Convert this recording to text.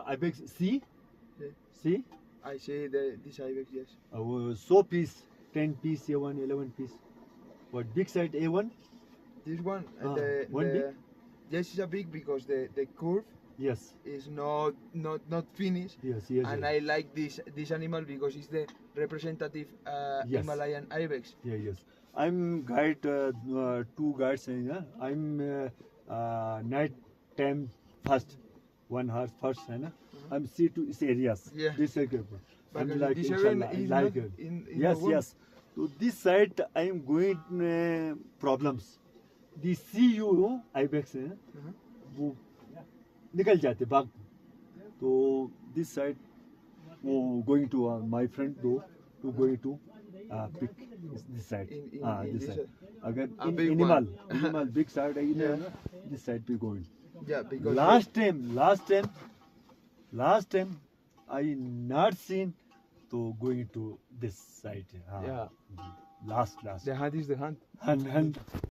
ibex C. Yeah. See, I see this ibex, yes. so piece, 10 piece A1, 11 piece. What big side A1? This one, one big? yes, it's a big because the curve Yes. is not finished. Yes. Yes. And yes. I like this animal because it's the representative Yes. Himalayan ibex. Yeah. Yes. I'm guide two guides. I'm night time first. 1 hour first, है ना? I'm see to these areas. Yeah. This area. I'm Because like this area inshallah, is like not it. in Yes. the world. Yes. So this side I am going problems. The CU ibex है ना? वो निकल जाते भाग. तो this side वो going to my friend though to going to pick this side. In This this side. अगर a in big animal big side है Yeah. ना, this side be going. Yeah, because Last time I not seen to going to this side. Yeah. Last. the hunt is the hunt. And